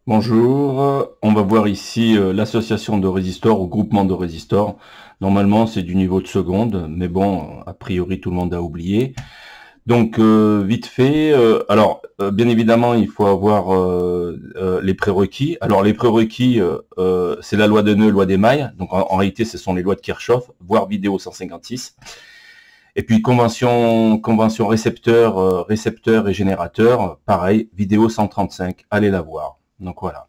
Bonjour, on va voir ici l'association de résistors ou groupement de résistors. Normalement c'est du niveau de seconde, mais bon, a priori tout le monde a oublié. Donc vite fait, bien évidemment il faut avoir les prérequis. Alors les prérequis, c'est la loi de nœud, loi d'émail. Donc en réalité ce sont les lois de Kirchhoff, voire vidéo 156. Et puis convention récepteur, récepteur et générateur, pareil, vidéo 135, allez la voir. Donc voilà.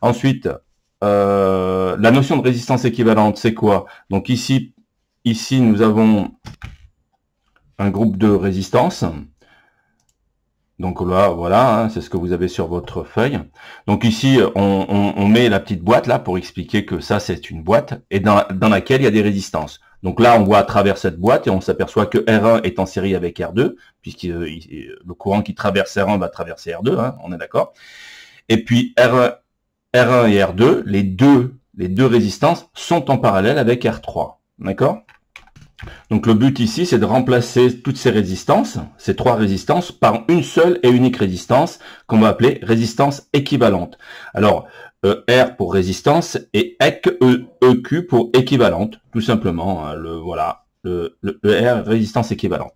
Ensuite, la notion de résistance équivalente, c'est quoi? Donc ici nous avons un groupe de résistance. Donc là, voilà, hein, c'est ce que vous avez sur votre feuille. Donc ici, on met la petite boîte là pour expliquer que ça, c'est une boîte et dans laquelle il y a des résistances. Donc là, on voit à travers cette boîte et on s'aperçoit que R1 est en série avec R2, puisque le courant qui traverse R1 va traverser R2, hein, on est d'accord. Et puis R1 et R2, les deux résistances sont en parallèle avec R3, d'accord? Donc le but ici, c'est de remplacer toutes ces résistances, ces trois résistances, par une seule et unique résistance qu'on va appeler résistance équivalente. Alors, R pour résistance et EQ pour équivalente, tout simplement. Hein, le R, résistance équivalente.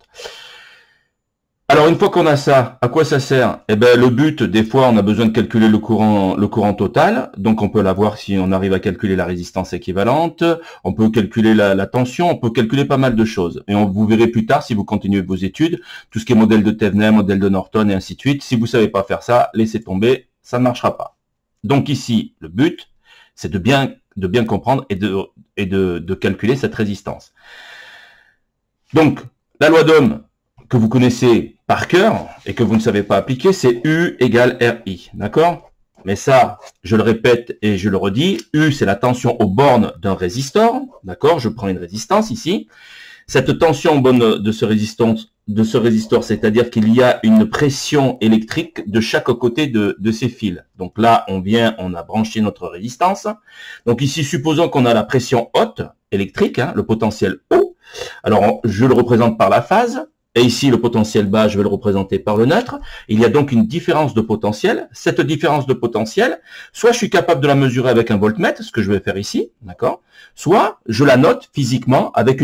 Alors une fois qu'on a ça, à quoi ça sert? Eh ben le but, des fois, on a besoin de calculer le courant total, donc on peut l'avoir si on arrive à calculer la résistance équivalente, on peut calculer la tension, on peut calculer pas mal de choses. Et vous verrez plus tard, si vous continuez vos études, tout ce qui est modèle de Thevenin, modèle de Norton et ainsi de suite. Si vous savez pas faire ça, laissez tomber, ça ne marchera pas. Donc ici, le but, c'est de bien comprendre et de calculer cette résistance. Donc, la loi d'Ohm, que vous connaissez par cœur et que vous ne savez pas appliquer, c'est U égale RI, d'accord? Mais ça, je le répète et je le redis, U, c'est la tension aux bornes d'un résistor, d'accord? Je prends une résistance ici. Cette tension aux bornes de ce résistor, c'est-à-dire qu'il y a une pression électrique de chaque côté de ces fils. Donc là, on a branché notre résistance. Donc ici, supposons qu'on a la pression haute électrique, hein, le potentiel haut. Alors, je le représente par la phase. Et ici, le potentiel bas, je vais le représenter par le neutre. Il y a donc une différence de potentiel. Cette différence de potentiel, soit je suis capable de la mesurer avec un voltmètre, ce que je vais faire ici, d'accord? Soit je la note physiquement avec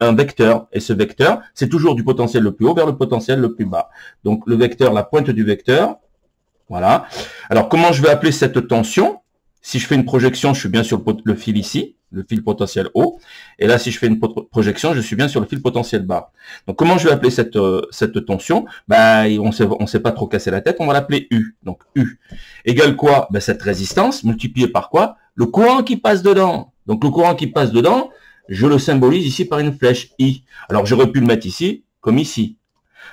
un vecteur. Et ce vecteur, c'est toujours du potentiel le plus haut vers le potentiel le plus bas. Donc le vecteur, la pointe du vecteur, voilà. Alors comment je vais appeler cette tension? Si je fais une projection, je suis bien sur le fil ici, le fil potentiel haut. Et là, si je fais une projection, je suis bien sur le fil potentiel bas. Donc, comment je vais appeler cette tension? On sait pas trop casser la tête, on va l'appeler U. Donc, U égale quoi? Cette résistance multipliée par quoi? Le courant qui passe dedans. Donc, le courant qui passe dedans, je le symbolise ici par une flèche I. Alors, j'aurais pu le mettre ici, comme ici.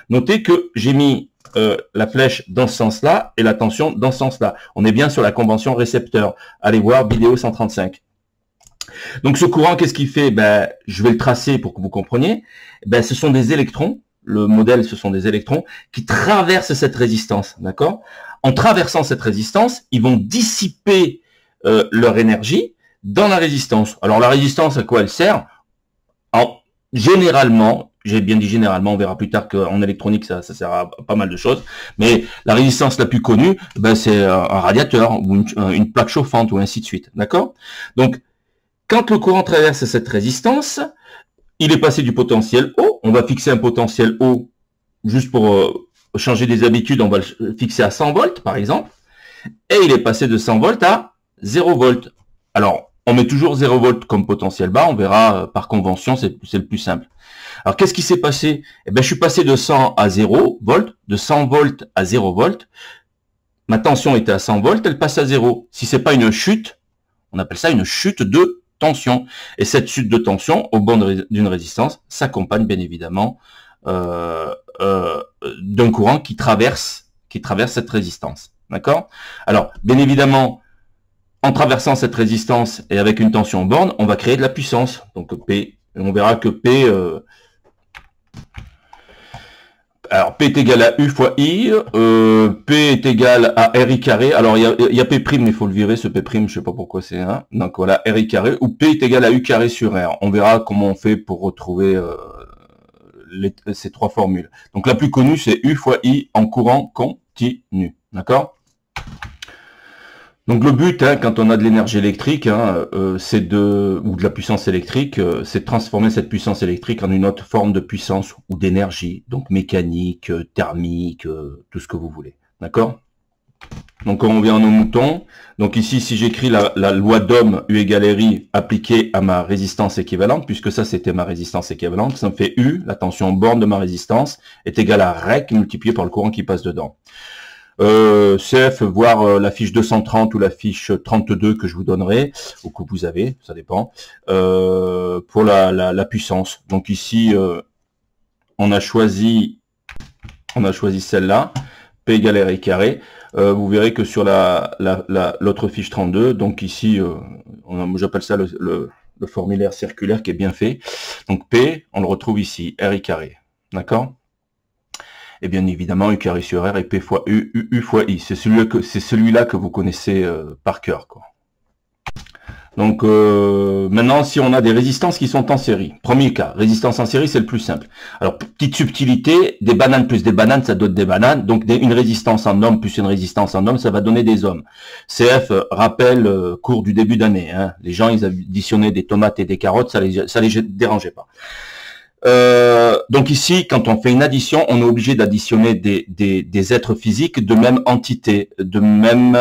Notez que j'ai mis la flèche dans ce sens-là et la tension dans ce sens-là. On est bien sur la convention récepteur. Allez voir vidéo 135. Donc ce courant, qu'est-ce qu'il fait? Je vais le tracer pour que vous compreniez. Ce sont des électrons. Le modèle, ce sont des électrons qui traversent cette résistance. D'accord? En traversant cette résistance, ils vont dissiper leur énergie dans la résistance. Alors la résistance, à quoi elle sert? Généralement, j'ai bien dit généralement, on verra plus tard qu'en électronique, ça sert à pas mal de choses. Mais la résistance la plus connue, c'est un radiateur ou une plaque chauffante ou ainsi de suite. D'accord? Donc, quand le courant traverse cette résistance, il est passé du potentiel haut. On va fixer un potentiel haut juste pour changer des habitudes. On va le fixer à 100 volts, par exemple. Et il est passé de 100 volts à 0 volts. Alors, on met toujours 0 volts comme potentiel bas. On verra par convention, c'est le plus simple. Alors, qu'est-ce qui s'est passé? Je suis passé de 100 à 0 volts, de 100 volts à 0 volts. Ma tension était à 100 volts, elle passe à 0. Si c'est pas une chute, on appelle ça une chute de tension. Et cette chute de tension au bord d'une résistance s'accompagne bien évidemment d'un courant qui traverse cette résistance. D'accord? Alors, bien évidemment, en traversant cette résistance et avec une tension en borne, on va créer de la puissance. Donc P, on verra que P... alors, P est égal à U fois I, P est égal à RI carré. Alors, il y a P', mais il faut le virer, ce P', je sais pas pourquoi c'est 1. Donc voilà, RI carré, ou P est égal à U carré sur R. On verra comment on fait pour retrouver ces trois formules. Donc la plus connue, c'est U fois I en courant continu. D'accord? Donc le but, hein, quand on a de l'énergie électrique, hein, ou de la puissance électrique, c'est de transformer cette puissance électrique en une autre forme de puissance ou d'énergie, donc mécanique, thermique, tout ce que vous voulez. D'accord? Donc on revient à nos moutons. Donc ici, si j'écris la loi d'Ohm U égale RI appliquée à ma résistance équivalente, puisque ça c'était ma résistance équivalente, ça me fait U, la tension borne de ma résistance, est égale à REC multiplié par le courant qui passe dedans. CF, voire la fiche 230 ou la fiche 32 que je vous donnerai, ou que vous avez, ça dépend, pour la puissance. Donc ici, on a choisi celle-là, P égale RI carré. Vous verrez que sur l'autre fiche 32, donc ici, j'appelle ça le formulaire circulaire qui est bien fait. Donc P, on le retrouve ici, RI carré. D'accord? Et bien évidemment, U carré sur R et P fois U, U fois I. C'est celui-là que vous connaissez par cœur, quoi. Donc maintenant, si on a des résistances qui sont en série, premier cas, résistance en série, c'est le plus simple. Alors, petite subtilité, des bananes plus des bananes, ça donne des bananes. Donc, une résistance en ohms plus une résistance en ohms, ça va donner des ohms. CF, rappel, cours du début d'année. Hein. Les gens, ils additionnaient des tomates et des carottes, ça les dérangeait pas. Donc ici, quand on fait une addition, on est obligé d'additionner des êtres physiques de même entité, de même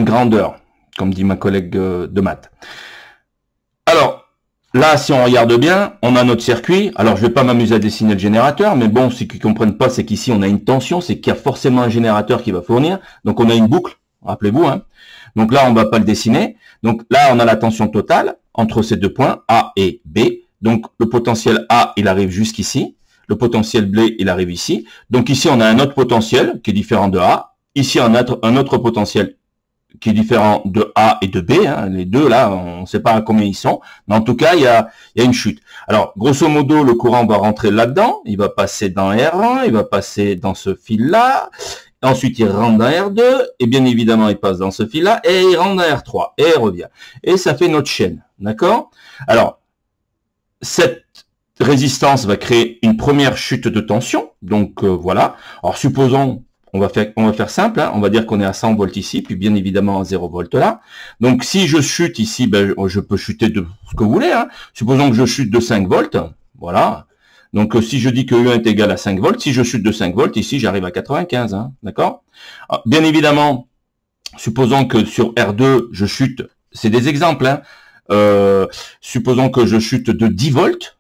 grandeur, comme dit ma collègue de maths. Alors, là, si on regarde bien, on a notre circuit. Alors, je vais pas m'amuser à dessiner le générateur, mais bon, ceux qui comprennent pas, c'est qu'ici, on a une tension, c'est qu'il y a forcément un générateur qui va fournir. Donc, on a une boucle, rappelez-vous. Hein. Donc là, on va pas le dessiner. Donc là, on a la tension totale entre ces deux points, A et B. Donc, le potentiel A, il arrive jusqu'ici. Le potentiel B, il arrive ici. Donc ici, on a un autre potentiel qui est différent de A. Ici, on a un autre potentiel qui est différent de A et de B. Hein. Les deux, là, on ne sait pas à combien ils sont. Mais en tout cas, il y a une chute. Alors, grosso modo, le courant va rentrer là-dedans. Il va passer dans R1, il va passer dans ce fil-là. Ensuite, il rentre dans R2. Et bien évidemment, il passe dans ce fil-là. Et il rentre dans R3. Et il revient. Et ça fait notre chaîne. D'accord? Alors, cette résistance va créer une première chute de tension. Donc, voilà. Alors, supposons... On va faire simple, hein. On va dire qu'on est à 100 volts ici, puis bien évidemment à 0 volts là. Donc si je chute ici, ben, je peux chuter de ce que vous voulez. Hein. Supposons que je chute de 5 volts, voilà. Donc si je dis que U1 est égal à 5 volts, si je chute de 5 volts, ici j'arrive à 95, hein. D'accord? Bien évidemment, supposons que sur R2, je chute, c'est des exemples, hein. Supposons que je chute de 10 volts,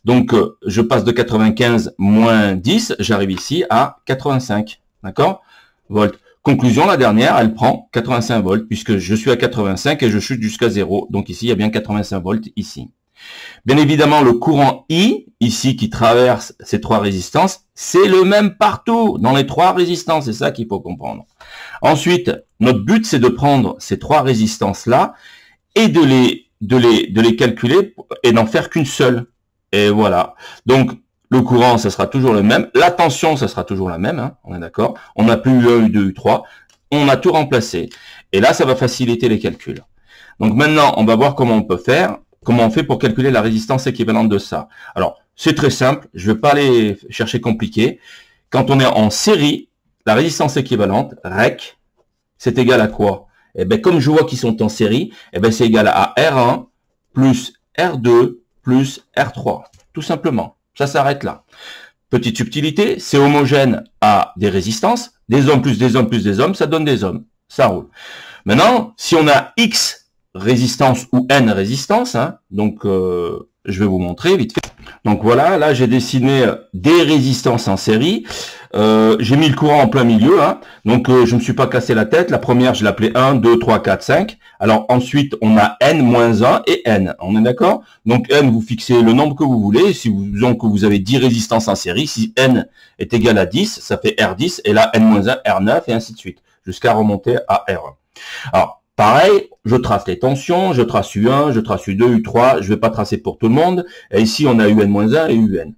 donc je passe de 95 moins 10, j'arrive ici à 85, d'accord, volts. Conclusion, la dernière, elle prend 85 volts, puisque je suis à 85 et je chute jusqu'à 0, donc ici, il y a bien 85 volts ici. Bien évidemment, le courant I, ici, qui traverse ces trois résistances, c'est le même partout, dans les trois résistances, c'est ça qu'il faut comprendre. Ensuite, notre but, c'est de prendre ces trois résistances-là, et de les calculer et n'en faire qu'une seule. Et voilà. Donc, le courant, ça sera toujours le même. La tension, ça sera toujours la même. Hein, on est d'accord. On n'a plus U1, U2, U3. On a tout remplacé. Et là, ça va faciliter les calculs. Donc maintenant, on va voir comment on peut faire, comment on fait pour calculer la résistance équivalente de ça. Alors, c'est très simple. Je ne vais pas aller chercher compliqué. Quand on est en série, la résistance équivalente, REC, c'est égal à quoi? Eh bien, comme je vois qu'ils sont en série, eh bien, c'est égal à R1 plus R2 plus R3. Tout simplement. Ça s'arrête là. Petite subtilité, c'est homogène à des résistances. Des ohms plus des ohms plus des ohms, ça donne des ohms. Ça roule. Maintenant, si on a X résistance ou N résistance, hein, donc je vais vous montrer vite fait. Donc voilà, là j'ai dessiné des résistances en série. J'ai mis le courant en plein milieu, hein. Donc je me suis pas cassé la tête. La première, je l'appelais 1, 2, 3, 4, 5. Alors ensuite, on a N moins 1 et N. On est d'accord? Donc N, vous fixez le nombre que vous voulez. Si vous avez 10 résistances en série, si N est égal à 10, ça fait R10. Et là, N moins 1, R9 et ainsi de suite. Jusqu'à remonter à R1. Alors, pareil, je trace les tensions, je trace U1, je trace U2, U3. Je vais pas tracer pour tout le monde. Et ici, on a UN-1 et UN.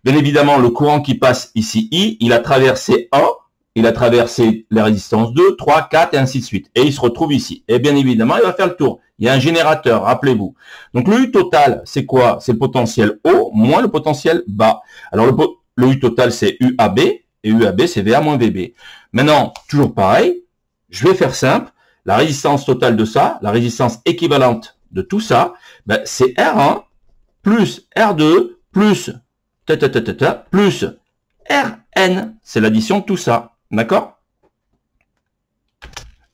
Bien évidemment, le courant qui passe ici, I, il a traversé 1, il a traversé la résistance 2, 3, 4 et ainsi de suite. Et il se retrouve ici. Et bien évidemment, il va faire le tour. Il y a un générateur, rappelez-vous. Donc le U total, c'est quoi? C'est le potentiel haut moins le potentiel bas. Alors le U total, c'est UAB. et UAB, c'est VA moins VB. Maintenant, toujours pareil, je vais faire simple. La résistance totale de ça, la résistance équivalente de tout ça, ben, c'est R1 plus R2 plus plus Rn. C'est l'addition de tout ça. D'accord?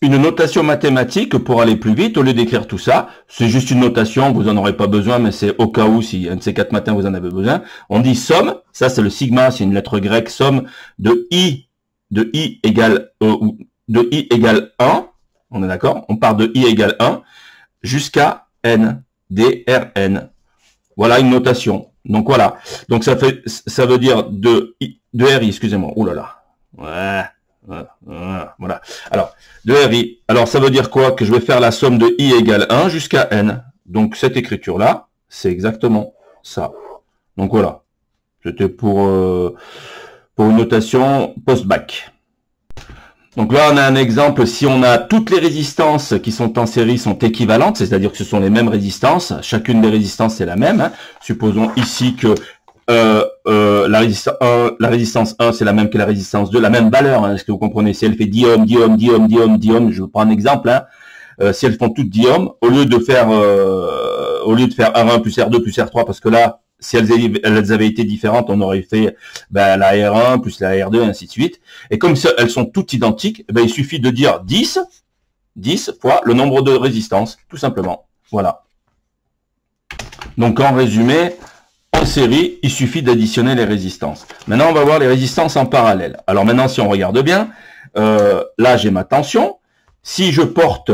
Une notation mathématique pour aller plus vite, au lieu d'écrire tout ça, c'est juste une notation, vous n'en aurez pas besoin, mais c'est au cas où, si un de ces 4 matins vous en avez besoin. On dit somme, ça c'est le sigma, c'est une lettre grecque, somme de i égale de i égale 1, on est d'accord? On part de i égale 1 jusqu'à n, drn. Voilà une notation. Donc voilà. Donc ça veut dire de ri, excusez-moi. Ouh là là. Ouais. Voilà. Alors, de ri. Alors ça veut dire quoi? Que je vais faire la somme de i égale 1 jusqu'à n. Donc cette écriture-là, c'est exactement ça. Donc voilà. C'était pour une notation post-bac. Donc là, on a un exemple, si on a toutes les résistances qui sont en série sont équivalentes, c'est-à-dire que ce sont les mêmes résistances, chacune des résistances est la même. Hein. Supposons ici que la résistance 1, c'est la même que la résistance 2, la même valeur, hein, est-ce que vous comprenez? Si elle fait 10 ohms, 10 ohms, 10 ohms, 10 ohms, 10 ohms, je vous prends un exemple, hein, si elles font toutes 10 ohms, au lieu de faire R1 plus R2 plus R3, parce que là, si elles avaient été différentes, on aurait fait ben, la R1 plus la R2 et ainsi de suite. Et comme ça, elles sont toutes identiques, ben, il suffit de dire 10 fois le nombre de résistances, tout simplement. Voilà. Donc en résumé, en série, il suffit d'additionner les résistances. Maintenant, on va voir les résistances en parallèle. Alors maintenant, si on regarde bien, là j'ai ma tension. Si je porte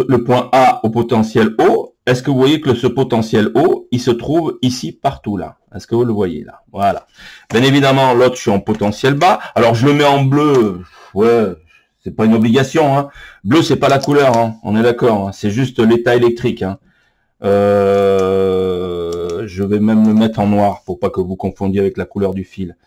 le point A au potentiel O, est-ce que vous voyez que ce potentiel O, il se trouve ici partout là? Est-ce que vous le voyez là? Voilà. Bien évidemment, l'autre, je suis en potentiel bas. Alors, je le mets en bleu. Ouais, c'est pas une obligation. Hein. Bleu, c'est pas la couleur. Hein. On est d'accord. Hein. C'est juste l'état électrique. Hein. Je vais même le mettre en noir pour pas que vous confondiez avec la couleur du fil.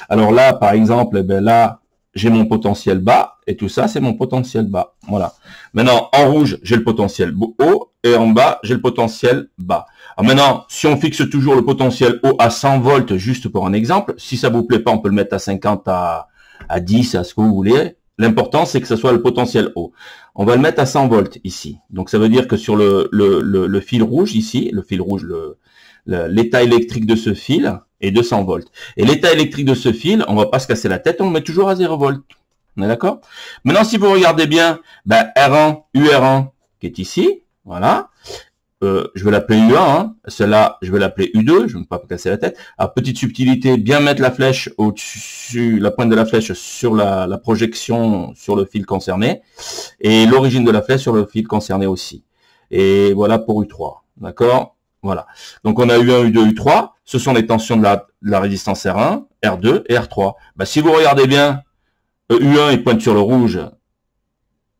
Alors là, par exemple, eh ben là, j'ai mon potentiel bas, et tout ça, c'est mon potentiel bas. Voilà. Maintenant, en rouge, j'ai le potentiel haut, et en bas, j'ai le potentiel bas. Alors maintenant, si on fixe toujours le potentiel haut à 100 volts, juste pour un exemple, si ça vous plaît pas, on peut le mettre à 50, à 10, à ce que vous voulez. L'important, c'est que ce soit le potentiel haut. On va le mettre à 100 volts ici. Donc, ça veut dire que sur le fil rouge ici, le fil rouge, l'état électrique de ce fil est 200 volts. Et l'état électrique de ce fil, on va pas se casser la tête, on le met toujours à 0 volts. On est d'accord? Maintenant, si vous regardez bien, ben, R1, UR1, qui est ici, voilà. Je vais l'appeler U1, hein. Celle-là, je vais l'appeler U2, je ne vais pas me casser la tête. Alors, petite subtilité, bien mettre la flèche au-dessus, la pointe de la flèche sur la projection sur le fil concerné, et l'origine de la flèche sur le fil concerné aussi. Et voilà pour U3, d'accord? Voilà. Donc, on a U1, U2, U3. Ce sont les tensions de la résistance R1, R2 et R3. Ben, si vous regardez bien, U1, il pointe sur le rouge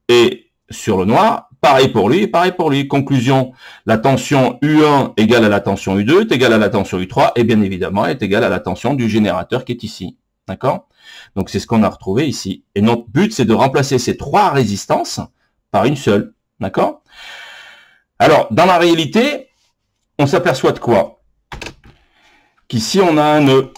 et sur le noir. Pareil pour lui, pareil pour lui. Conclusion, la tension U1 égale à la tension U2 est égale à la tension U3 et bien évidemment est égale à la tension du générateur qui est ici. D'accord? Donc, c'est ce qu'on a retrouvé ici. Et notre but, c'est de remplacer ces trois résistances par une seule. D'accord? Alors, dans la réalité, on s'aperçoit de quoi? Qu'ici, on a un nœud.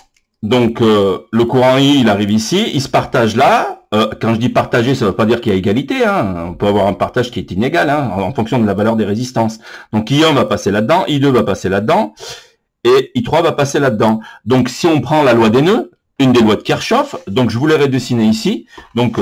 Donc, le courant I, il arrive ici, il se partage là. Quand je dis partager, ça ne veut pas dire qu'il y a égalité. Hein. On peut avoir un partage qui est inégal hein, en fonction de la valeur des résistances. Donc, I1 va passer là-dedans, I2 va passer là-dedans, et I3 va passer là-dedans. Donc, si on prend la loi des nœuds, une des lois de Kirchhoff, donc je vous l'ai redessiné ici. Donc,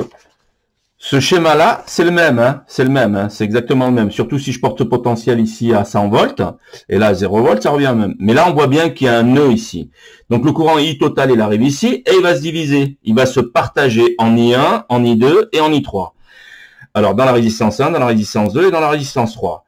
ce schéma-là, c'est le même, hein, c'est le même, hein, c'est exactement le même. Surtout si je porte potentiel ici à 100 volts, et là à 0 volts, ça revient au même. Mais là, on voit bien qu'il y a un nœud ici. Donc le courant I total, il arrive ici, et il va se diviser. Il va se partager en I1, en I2 et en I3. Alors dans la résistance 1, dans la résistance 2 et dans la résistance 3.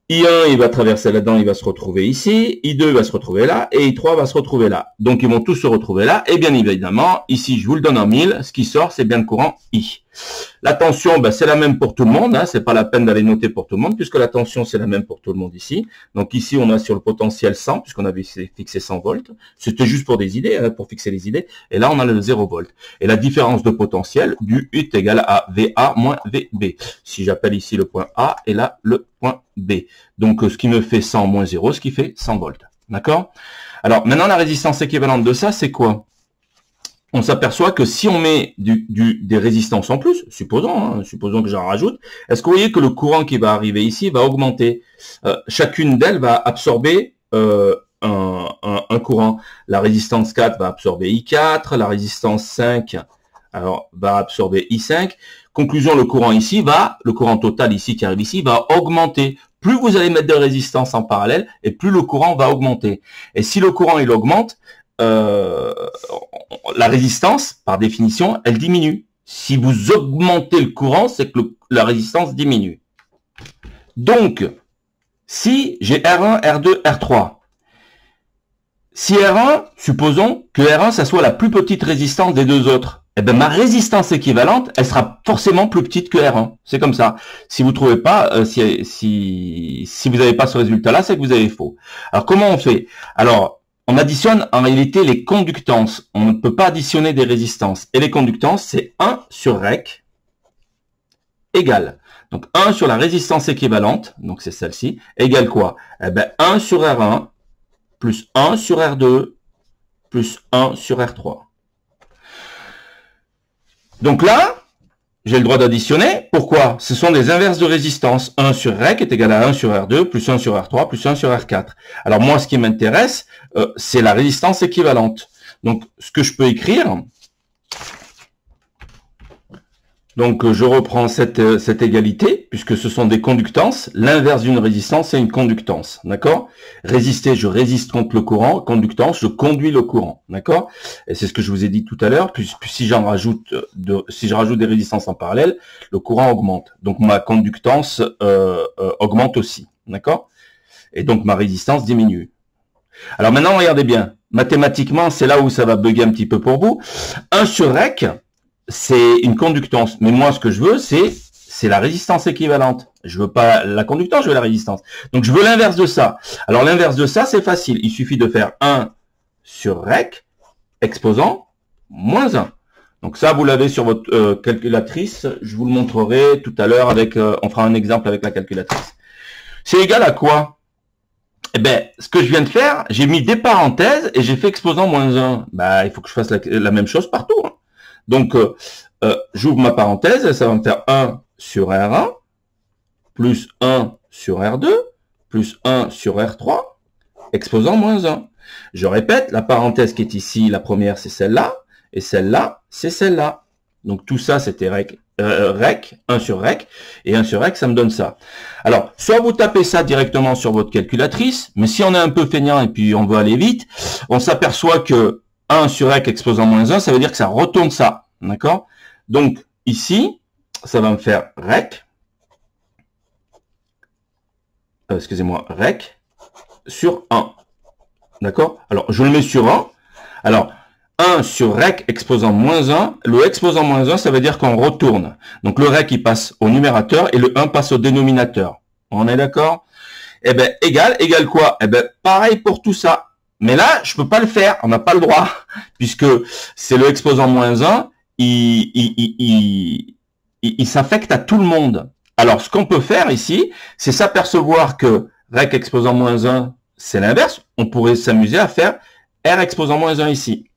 I1, il va traverser là-dedans, il va se retrouver ici. I2 va se retrouver là, et I3 va se retrouver là. Donc ils vont tous se retrouver là, et bien évidemment, ici, je vous le donne en 1000, ce qui sort, c'est bien le courant I. La tension, ben, c'est la même pour tout le monde, hein, c'est pas la peine d'aller noter pour tout le monde, puisque la tension, c'est la même pour tout le monde ici. Donc ici, on a sur le potentiel 100, puisqu'on avait fixé 100 volts. C'était juste pour des idées, hein, pour fixer les idées. Et là, on a le 0 volt. Et la différence de potentiel du U est égale à VA moins VB. Si j'appelle ici le point A, et là, le point B. Donc, ce qui me fait 100 moins 0, ce qui fait 100 volts. D'accord? Alors, maintenant, la résistance équivalente de ça, c'est quoi? on s'aperçoit que si on met des résistances en plus, supposons que j'en rajoute, est-ce que vous voyez que le courant qui va arriver ici va augmenter? Chacune d'elles va absorber un courant. La résistance 4 va absorber I4, la résistance 5 alors, va absorber I5. Conclusion, le courant total ici qui arrive ici va augmenter. Plus vous allez mettre de résistance en parallèle, et plus le courant va augmenter. Et si le courant il augmente, la résistance, par définition, elle diminue. Si vous augmentez le courant, c'est que la résistance diminue. Donc, si j'ai R1, R2, R3, si R1, supposons que R1, ça soit la plus petite résistance des deux autres, eh ben ma résistance équivalente, elle sera forcément plus petite que R1. C'est comme ça. Si vous trouvez pas, si vous n'avez pas ce résultat-là, c'est que vous avez faux. Alors comment on fait? Alors, on additionne en réalité les conductances. On ne peut pas additionner des résistances. Et les conductances, c'est 1 sur REC égale. Donc 1 sur la résistance équivalente, donc c'est celle-ci, égale quoi? Eh ben 1 sur R1 plus 1 sur R2 plus 1 sur R3. Donc là, j'ai le droit d'additionner. Pourquoi? Ce sont des inverses de résistance. 1 sur REC est égal à 1 sur R2, plus 1 sur R3, plus 1 sur R4. Alors moi, ce qui m'intéresse, c'est la résistance équivalente. Donc, ce que je peux écrire, donc je reprends cette égalité, puisque ce sont des conductances. L'inverse d'une résistance, c'est une conductance. D'accord? Résister, je résiste contre le courant. Conductance, je conduis le courant. D'accord? Et c'est ce que je vous ai dit tout à l'heure. Puis si je rajoute des résistances en parallèle, le courant augmente. Donc ma conductance augmente aussi. D'accord? Et donc ma résistance diminue. Alors maintenant, regardez bien. Mathématiquement, c'est là où ça va bugger un petit peu pour vous. 1 sur REC, c'est une conductance. Mais moi, ce que je veux, c'est la résistance équivalente. Je veux pas la conductance, je veux la résistance. Donc, je veux l'inverse de ça. Alors, l'inverse de ça, c'est facile. Il suffit de faire 1 sur REC, exposant, moins 1. Donc, ça, vous l'avez sur votre calculatrice. Je vous le montrerai tout à l'heure avec, on fera un exemple avec la calculatrice. C'est égal à quoi? Eh ben, ce que je viens de faire, j'ai mis des parenthèses et j'ai fait exposant moins 1. Bah, il faut que je fasse la même chose partout. Hein. Donc, j'ouvre ma parenthèse, ça va me faire 1 sur R1, plus 1 sur R2, plus 1 sur R3, exposant moins 1. Je répète, la parenthèse qui est ici, la première, c'est celle-là, et celle-là, c'est celle-là. Donc, tout ça, c'était REC, 1 sur REC, et 1 sur REC, ça me donne ça. Alors, soit vous tapez ça directement sur votre calculatrice, mais si on est un peu feignant et puis on veut aller vite, on s'aperçoit que 1 sur REC exposant moins 1, ça veut dire que ça retourne ça. D'accord? Donc, ici, ça va me faire REC, excusez-moi, REC sur 1. D'accord? Alors, je le mets sur 1. Alors, 1 sur REC exposant moins 1. Le exposant moins 1, ça veut dire qu'on retourne. Donc, le REC, il passe au numérateur et le 1 passe au dénominateur. On est d'accord? Eh bien, égal quoi? Eh bien, pareil pour tout ça. Mais là, je peux pas le faire, on n'a pas le droit, puisque c'est le exposant moins 1, il s'affecte à tout le monde. Alors, ce qu'on peut faire ici, c'est s'apercevoir que REC exposant moins 1, c'est l'inverse. On pourrait s'amuser à faire R exposant moins 1 ici.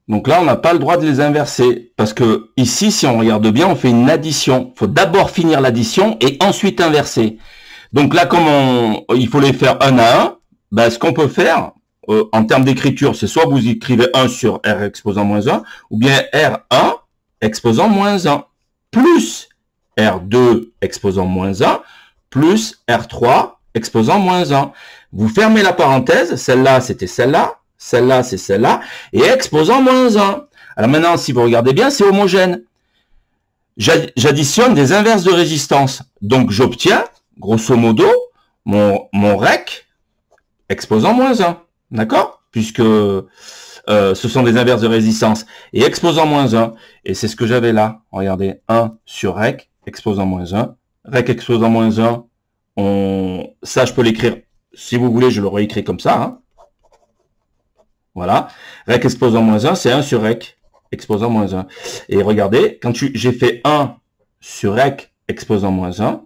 Donc là, on n'a pas le droit de les inverser, parce que ici, si on regarde bien, on fait une addition. Il faut d'abord finir l'addition et ensuite inverser. Donc là, comme il faut les faire un à un, ben, ce qu'on peut faire, en termes d'écriture, c'est soit vous écrivez 1 sur R exposant moins 1, ou bien R1 exposant moins 1, plus R2 exposant moins 1, plus R3 exposant moins 1. Vous fermez la parenthèse, celle-là, c'était celle-là, celle-là, c'est celle-là, et exposant moins 1. Alors maintenant, si vous regardez bien, c'est homogène. J'additionne des inverses de résistance. Donc, j'obtiens, grosso modo, mon REC exposant moins 1. D'accord? Puisque ce sont des inverses de résistance. Et exposant moins 1. Et c'est ce que j'avais là. Regardez, 1 sur REC exposant moins 1. REC exposant moins 1. Ça, je peux l'écrire. Si vous voulez, je l'aurais écrit comme ça. Hein. Voilà. REC exposant moins 1, c'est 1 sur REC exposant moins 1. Et regardez, quand j'ai fait 1 sur REC exposant moins 1,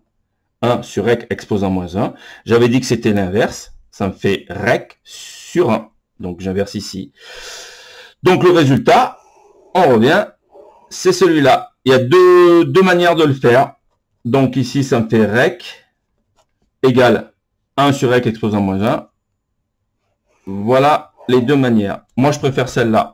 1 sur REC exposant moins 1, j'avais dit que c'était l'inverse. Ça me fait REC sur 1. Donc, j'inverse ici. Donc le résultat, on revient, c'est celui-là. Il y a deux manières de le faire. Donc ici, ça me fait rec égale 1 sur rec exposant moins 1. Voilà les deux manières. Moi, je préfère celle-là.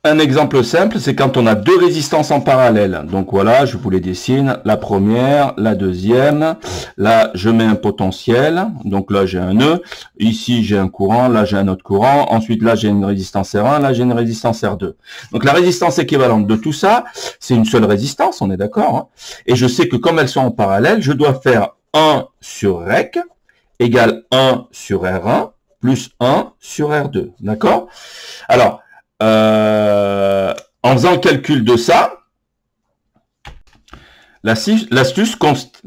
Un exemple simple, c'est quand on a deux résistances en parallèle. Donc voilà, je vous les dessine. La première, la deuxième. Là, je mets un potentiel. Donc là, j'ai un nœud. Ici, j'ai un courant. Là, j'ai un autre courant. Ensuite, là, j'ai une résistance R1. Là, j'ai une résistance R2. Donc la résistance équivalente de tout ça, c'est une seule résistance, on est d'accord, hein. Et je sais que comme elles sont en parallèle, je dois faire 1 sur rec égale 1 sur R1 plus 1 sur R2. D'accord? Alors, en faisant le calcul de ça, l'astuce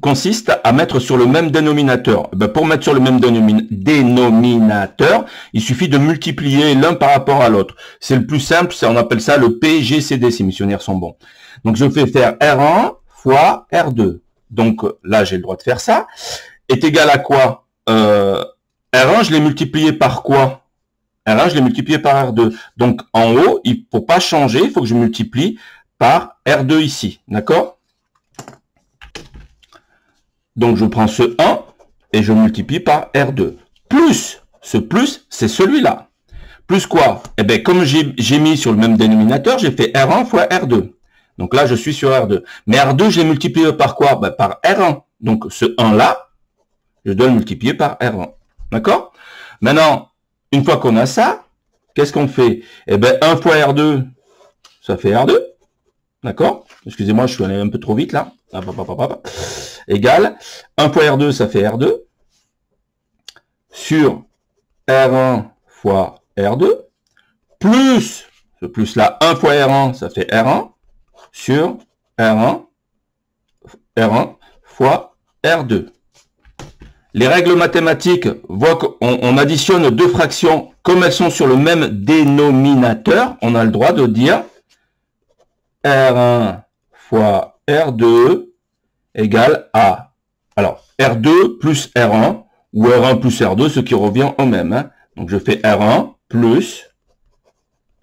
consiste à mettre sur le même dénominateur. Pour mettre sur le même dénominateur, il suffit de multiplier l'un par rapport à l'autre. C'est le plus simple, on appelle ça le PGCD, si mes souvenirs sont bons. Donc je fais faire R1 fois R2. Donc là, j'ai le droit de faire ça. Est égal à quoi? R1, je l'ai multiplié par quoi? R1, je l'ai multiplié par R2. Donc, en haut, il ne faut pas changer, il faut que je multiplie par R2 ici. D'accord? Donc, je prends ce 1 et je multiplie par R2. Plus, ce plus, c'est celui-là. Plus quoi? Eh bien, comme j'ai mis sur le même dénominateur, j'ai fait R1 fois R2. Donc là, je suis sur R2. Mais R2, je l'ai multiplié par quoi? Ben, par R1. Donc, ce 1-là, je dois le multiplier par R1. D'accord? Maintenant, une fois qu'on a ça, qu'est-ce qu'on fait? Eh bien, 1 fois R2, ça fait R2. D'accord? Excusez-moi, je suis allé un peu trop vite là. Égal. 1 fois R2, ça fait R2. Sur R1 fois R2. Plus, ce plus là, 1 fois R1, ça fait R1. Sur R1 fois R2. Les règles mathématiques voient qu'on additionne deux fractions, comme elles sont sur le même dénominateur, on a le droit de dire R1 fois R2 égale à, alors, R2 plus R1, ou R1 plus R2, ce qui revient au même. Hein. Donc je fais R1 plus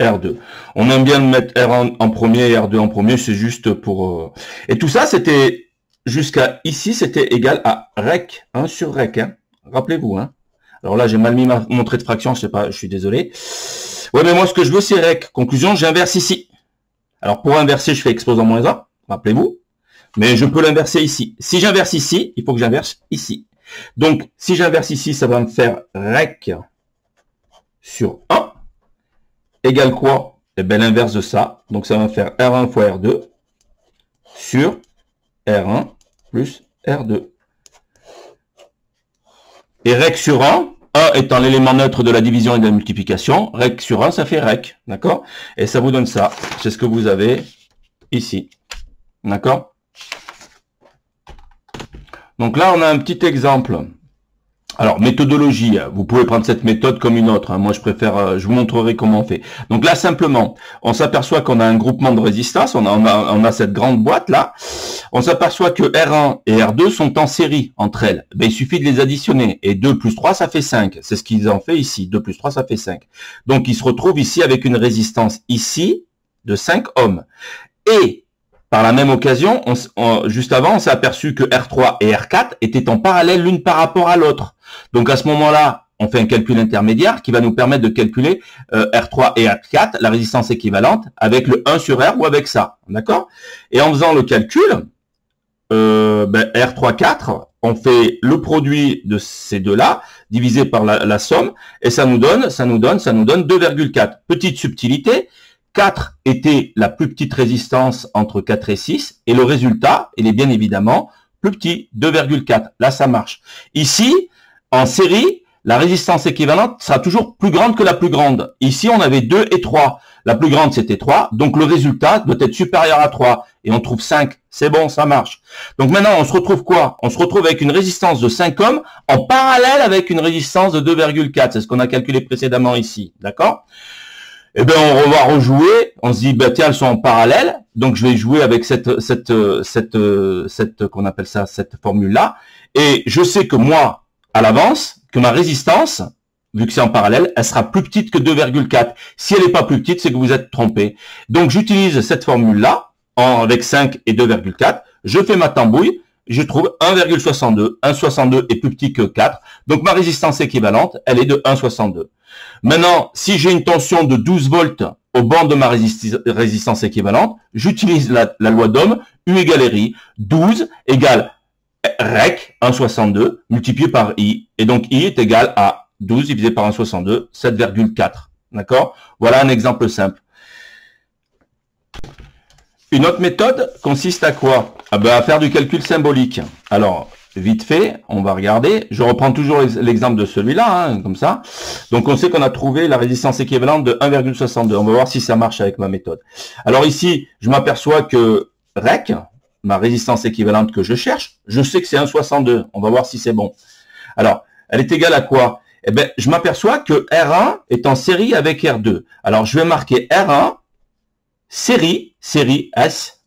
R2. On aime bien mettre R1 en premier et R2 en premier, c'est juste pour... Et tout ça, c'était... Jusqu'à ici, c'était égal à rec, 1 sur rec. Hein. Rappelez-vous. Hein. Alors là, j'ai mal mis mon trait de fraction, je sais pas, je suis désolé. Ouais, mais moi, ce que je veux, c'est rec. Conclusion, j'inverse ici. Alors, pour inverser, je fais exposant moins 1, rappelez-vous. Mais je peux l'inverser ici. Si j'inverse ici, il faut que j'inverse ici. Donc, si j'inverse ici, ça va me faire rec sur 1 égale quoi? Eh bien, l'inverse de ça. Donc, ça va me faire R1 fois R2 sur R1 plus R2. Et rec sur 1 étant l'élément neutre de la division et de la multiplication, rec sur 1, ça fait rec. D'accord? Et ça vous donne ça. C'est ce que vous avez ici. D'accord? Donc là, on a un petit exemple. Alors, méthodologie, vous pouvez prendre cette méthode comme une autre. Hein. Moi, je préfère, je vous montrerai comment on fait. Donc là, simplement, on s'aperçoit qu'on a un groupement de résistance. On a cette grande boîte là. On s'aperçoit que R1 et R2 sont en série entre elles. Ben, il suffit de les additionner. Et 2 plus 3, ça fait 5. C'est ce qu'ils ont fait ici. 2 plus 3, ça fait 5. Donc, ils se retrouvent ici avec une résistance ici de 5 ohms. Et par la même occasion, juste avant, on s'est aperçu que R3 et R4 étaient en parallèle l'une par rapport à l'autre. Donc à ce moment-là, on fait un calcul intermédiaire qui va nous permettre de calculer R3 et R4, la résistance équivalente, avec le 1 sur R ou avec ça. D'accord? Et en faisant le calcul, R3, 4, on fait le produit de ces deux-là, divisé par la somme, et ça nous donne 2,4. Petite subtilité, 4 était la plus petite résistance entre 4 et 6, et le résultat, il est bien évidemment plus petit, 2,4. Là, ça marche. Ici, en série, la résistance équivalente sera toujours plus grande que la plus grande. Ici, on avait 2 et 3. La plus grande, c'était 3, donc le résultat doit être supérieur à 3. Et on trouve 5. C'est bon, ça marche. Donc maintenant, on se retrouve quoi? On se retrouve avec une résistance de 5 ohms en parallèle avec une résistance de 2,4. C'est ce qu'on a calculé précédemment ici. D'accord? Eh bien, on va rejouer. On se dit, bah, tiens, elles sont en parallèle. Donc, je vais jouer avec cette qu'on appelle ça, cette formule-là. Et je sais que moi, à l'avance, que ma résistance, vu que c'est en parallèle, elle sera plus petite que 2,4. Si elle n'est pas plus petite, c'est que vous êtes trompé. Donc, j'utilise cette formule-là, avec 5 et 2,4. Je fais ma tambouille, je trouve 1,62. 1,62 est plus petit que 4. Donc, ma résistance équivalente, elle est de 1,62. Maintenant, si j'ai une tension de 12 volts au bord de ma résistance équivalente, j'utilise la loi d'Ohm, U égale RI. 12 égale REC, 1,62, multiplié par I. Et donc, I est égal à 12 divisé par 1,62, 7,4. D'accord? Voilà un exemple simple. Une autre méthode consiste à quoi? À faire du calcul symbolique. Alors, vite fait, on va regarder. Je reprends toujours l'exemple de celui-là, hein, comme ça. Donc, on sait qu'on a trouvé la résistance équivalente de 1,62. On va voir si ça marche avec ma méthode. Alors ici, je m'aperçois que REC, ma résistance équivalente que je cherche, je sais que c'est 1,62. On va voir si c'est bon. Alors, elle est égale à quoi? Eh bien, je m'aperçois que R1 est en série avec R2. Alors, je vais marquer R1, série S,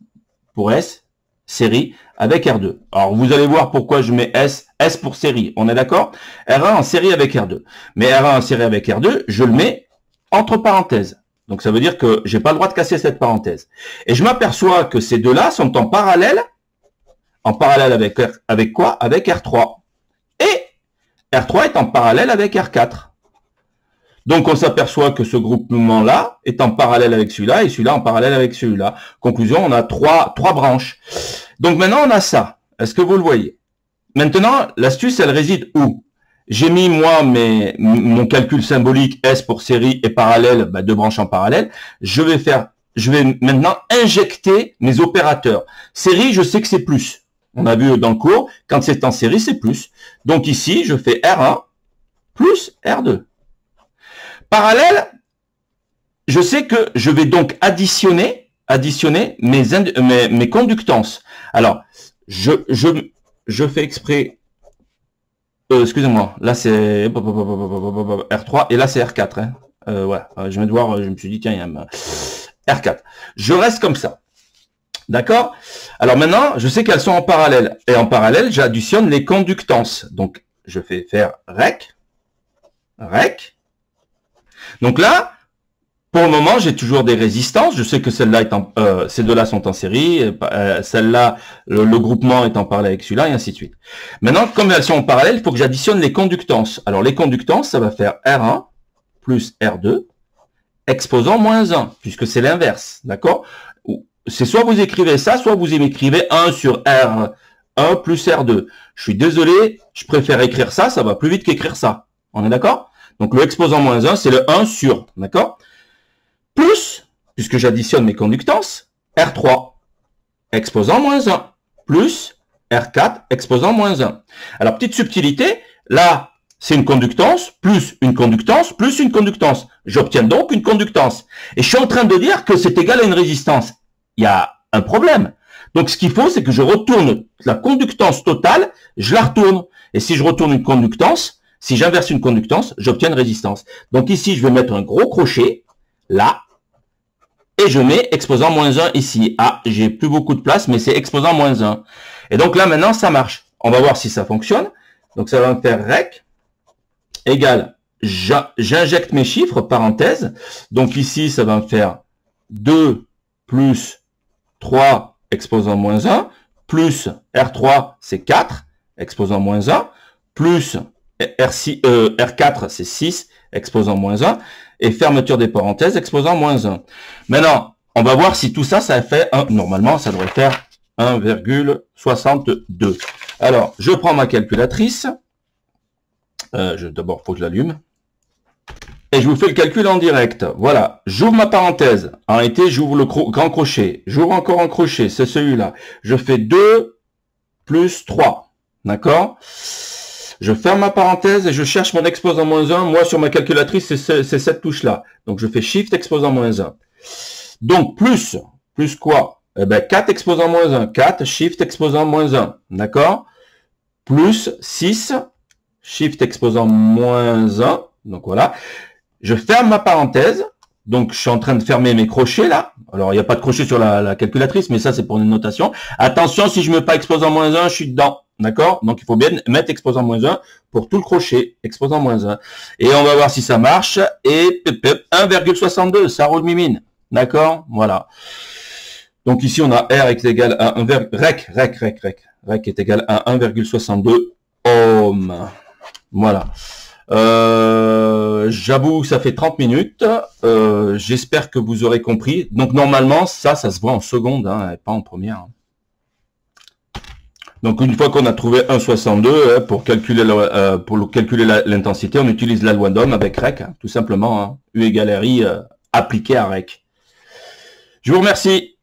pour S, série avec R2. Alors, vous allez voir pourquoi je mets S pour série. On est d'accord? R1 en série avec R2. Mais R1 en série avec R2, je le mets entre parenthèses. Donc, ça veut dire que j'ai pas le droit de casser cette parenthèse. Et je m'aperçois que ces deux-là sont en parallèle avec quoi? Avec R3. Et R3 est en parallèle avec R4. Donc, on s'aperçoit que ce groupement-là est en parallèle avec celui-là et celui-là en parallèle avec celui-là. Conclusion, on a trois branches. Donc, maintenant, on a ça. Est-ce que vous le voyez? Maintenant, l'astuce, elle réside où? J'ai mis, moi, mon calcul symbolique S pour série et parallèle, deux branches en parallèle. Je vais maintenant injecter mes opérateurs. Série, je sais que c'est plus. On a vu dans le cours, quand c'est en série, c'est plus. Donc ici, je fais R1 plus R2. Parallèle, je sais que je vais donc additionner mes conductances. Alors, je fais exprès. Excusez-moi, là c'est R3 et là c'est R4. Hein. Ouais, je viens de voir, je me suis dit, tiens, il y a un R4. Je reste comme ça. D'accord? Alors maintenant, je sais qu'elles sont en parallèle. Et en parallèle, j'additionne les conductances. Donc, je fais faire REC. Donc là, pour le moment, j'ai toujours des résistances. Je sais que celle-là ces deux-là sont en série. Celle-là, le groupement est en parallèle avec celui-là, et ainsi de suite. Maintenant, comme elles sont en parallèle, il faut que j'additionne les conductances. Alors, les conductances, ça va faire R1 plus R2, exposant moins 1, puisque c'est l'inverse. D'accord? C'est soit vous écrivez ça, soit vous écrivez 1 sur R1 plus R2. Je suis désolé, je préfère écrire ça, ça va plus vite qu'écrire ça. On est d'accord? Donc, le exposant moins 1, c'est le 1 sur. D'accord? Plus, puisque j'additionne mes conductances, R3, exposant moins 1, plus R4, exposant moins 1. Alors, petite subtilité, là, c'est une conductance, plus une conductance, plus une conductance. J'obtiens donc une conductance. Et je suis en train de dire que c'est égal à une résistance. Il y a un problème. Donc, ce qu'il faut, c'est que je retourne la conductance totale, je la retourne. Et si je retourne une conductance, si j'inverse une conductance, j'obtiens une résistance. Donc ici, je vais mettre un gros crochet, là, et je mets exposant moins 1 ici. Ah, j'ai plus beaucoup de place, mais c'est exposant moins 1. Et donc là, maintenant, ça marche. On va voir si ça fonctionne. Donc ça va me faire REC égale, j'injecte mes chiffres, parenthèse. Donc ici, ça va me faire 2 plus 3 exposant moins 1, plus R3, c'est 4, exposant moins 1, plus R4, c'est 6, exposant moins 1, et fermeture des parenthèses, exposant moins 1. Maintenant, on va voir si tout ça, ça fait normalement, ça devrait faire 1,62. Alors, je prends ma calculatrice. D'abord, il faut que je l'allume. Et je vous fais le calcul en direct. Voilà, j'ouvre ma parenthèse. En réalité, j'ouvre le grand crochet. J'ouvre encore un crochet, c'est celui-là. Je fais 2 plus 3. D'accord? Je ferme ma parenthèse et je cherche mon exposant moins 1. Moi, sur ma calculatrice, c'est cette touche-là. Donc, je fais Shift exposant moins 1. Donc, plus quoi? Eh ben, 4 exposant moins 1. 4, Shift exposant moins 1. D'accord? Plus 6, Shift exposant moins 1. Donc, voilà. Je ferme ma parenthèse. Donc, je suis en train de fermer mes crochets, là. Alors, il n'y a pas de crochet sur la calculatrice, mais ça, c'est pour une notation. Attention, si je ne mets pas exposant moins 1, je suis dedans. D'accord? Donc, il faut bien mettre exposant -1 pour tout le crochet, exposant -1. Et on va voir si ça marche. Et 1,62, ça roule mimine. D'accord? Voilà. Donc ici, on a R est égal à 1, rec est égal à 1,62 ohm. Voilà. J'avoue que ça fait 30 minutes. J'espère que vous aurez compris. Donc normalement, ça se voit en seconde, hein, et pas en première. Donc une fois qu'on a trouvé 1,62, pour calculer l'intensité, on utilise la loi d'Ohm avec rec, tout simplement. Hein, U égale RI appliqué à rec. Je vous remercie.